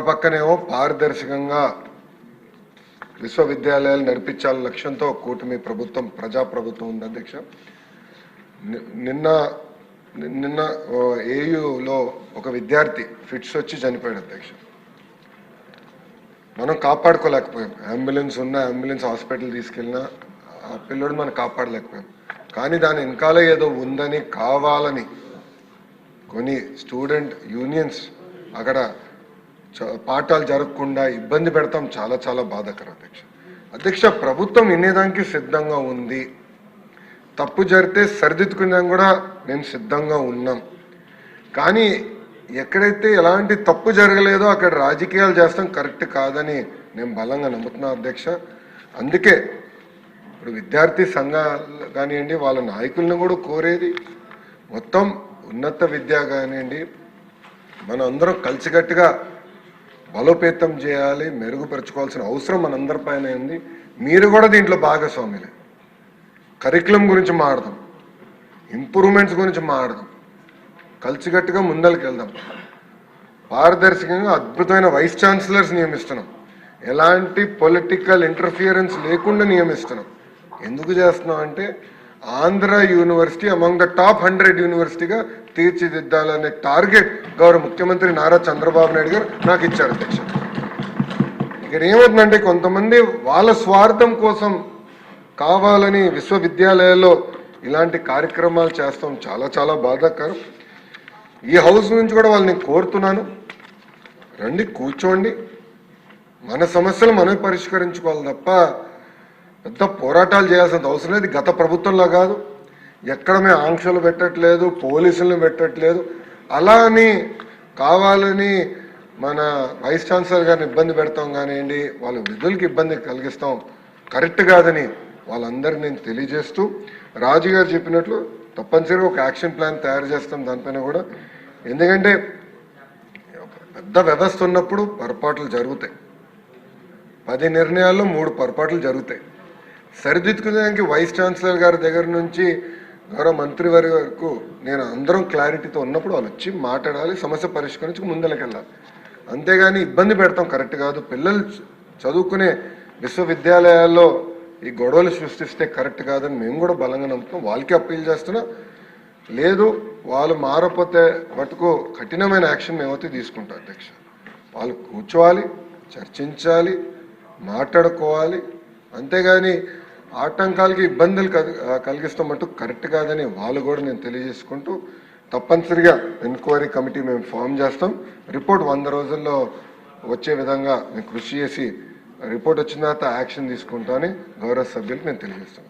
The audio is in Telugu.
పక్కనేమో పారదర్శకంగా విశ్వవిద్యాలయాలు నడిపించాలని లక్ష్యంతో కూటమి ప్రభుత్వం ప్రజాప్రభుత్వం ఉంది అధ్యక్ష. నిన్న నిన్న ఏయులో ఒక విద్యార్థి ఫిట్స్ వచ్చి చనిపోయాడు అధ్యక్ష. మనం కాపాడుకోలేకపోయాం. అంబులెన్స్ ఉన్న అంబులెన్స్ హాస్పిటల్ తీసుకెళ్ళినా ఆ పిల్లడు మనం కాపాడలేకపోయాం. కానీ దాని వెనకాల ఏదో ఉందని కావాలని కొన్ని స్టూడెంట్ యూనియన్స్ అక్కడ పాఠాలు జరగకుండా ఇబ్బంది పెడతాం. చాలా చాలా బాధాకరం అధ్యక్ష. ప్రభుత్వం వినేదానికి సిద్ధంగా ఉంది. తప్పు జరిగితే సరిదిద్దుకునేదానికి కూడా మేము సిద్ధంగా ఉన్నాం. కానీ ఎక్కడైతే ఎలాంటి తప్పు జరగలేదో అక్కడ రాజకీయాలు చేస్తాం కరెక్ట్ కాదని నేను బలంగా నమ్ముతున్నా అధ్యక్ష. అందుకే ఇప్పుడు విద్యార్థి సంఘాలు కానివ్వండి, వాళ్ళ నాయకులను కూడా కోరేది మొత్తం ఉన్నత విద్య కానివ్వండి, మనం అందరం కలిసికట్టుగా బలోపేతం చేయాలి, మెరుగుపరుచుకోవాల్సిన అవసరం మనందరిపైన ఉంది. మీరు కూడా దీంట్లో భాగస్వాములే. కరికులం గురించి మాట్లాడదాం, ఇంప్రూవ్మెంట్స్ గురించి మాట్లాడదాం, కలిసికట్టుగా ముందరికి వెళ్దాం. పారదర్శకంగా అద్భుతమైన వైస్ ఛాన్సలర్స్ నియమిస్తున్నాం. ఎలాంటి పొలిటికల్ ఇంటర్ఫియరెన్స్ లేకుండా నియమిస్తున్నాం. ఎందుకు చేస్తున్నాం అంటే Andhra University among the top 100 యూనివర్సిటీగా తీర్చిదిద్దాలనే టార్గెట్ గౌరవ ముఖ్యమంత్రి నారా చంద్రబాబు నాయుడు గారు నాకు ఇచ్చారు అధ్యక్ష. ఇక్కడ ఏమవుతుందంటే కొంతమంది వాళ్ళ స్వార్థం కోసం కావాలని విశ్వవిద్యాలయాల్లో ఇలాంటి కార్యక్రమాలు చేస్తాం. చాలా చాలా బాధాకరం. ఈ హౌస్ నుంచి కూడా వాళ్ళని కోరుతున్నాను, రండి కూర్చోండి, మన సమస్యలు మనమే పరిష్కరించుకోవాలి తప్ప పెద్ద పోరాటాలు చేయాల్సిన అవసరం లేదు. గత ప్రభుత్వంలో కాదు, ఎక్కడ మేము ఆంక్షలు పెట్టట్లేదు, పోలీసులను పెట్టట్లేదు. అలా అని కావాలని మన వైస్ ఛాన్సలర్ గారిని ఇబ్బంది పెడతాం కానివ్వండి, వాళ్ళ విధులకి ఇబ్బంది కలిగిస్తాం కరెక్ట్ కాదని వాళ్ళందరికీ నేను తెలియజేస్తూ, రాజు గారు చెప్పినట్లు తప్పనిసరిగా ఒక యాక్షన్ ప్లాన్ తయారు చేస్తాం దానిపైన కూడా. ఎందుకంటే పెద్ద వ్యవస్థ ఉన్నప్పుడు పొరపాట్లు జరుగుతాయి. 10 నిర్ణయాల్లో 3 పొరపాట్లు జరుగుతాయి. సరిదిద్దుకునేదానికి వైస్ ఛాన్సలర్ గారి దగ్గర నుంచి గౌరవ మంత్రివారి వరకు నేను అందరం క్లారిటీతో ఉన్నప్పుడు వాళ్ళు వచ్చి మాట్లాడాలి, సమస్య పరిష్కరించి ముందరకెళ్ళాలి. అంతేగాని ఇబ్బంది పెడతాం కరెక్ట్ కాదు. పిల్లలు చదువుకునే విశ్వవిద్యాలయాల్లో ఈ గొడవలు సృష్టిస్తే కరెక్ట్ కాదని మేము కూడా బలంగా నమ్ముతున్నాం. వాళ్ళకి అప్పీల్ చేస్తున్నా. లేదు వాళ్ళు మారకపోతే మటుకు కఠినమైన యాక్షన్ మేమైతే తీసుకుంటాం అధ్యక్ష. వాళ్ళు కూర్చోవాలి, చర్చించాలి, మాట్లాడుకోవాలి. అంతేగాని ఆటంకాలకి ఇబ్బందులు కలిగిస్తాం మటుకు కరెక్ట్ కాదని వాళ్ళు కూడా నేను తెలియజేసుకుంటూ, తప్పనిసరిగా ఎంక్వైరీ కమిటీ మేము ఫామ్ చేస్తాం. రిపోర్ట్ 100 రోజుల్లో వచ్చే విధంగా మేము కృషి చేసి రిపోర్ట్ వచ్చిన తర్వాత యాక్షన్ తీసుకుంటామని గౌరవ సభ్యులకు నేను తెలియజేస్తాను.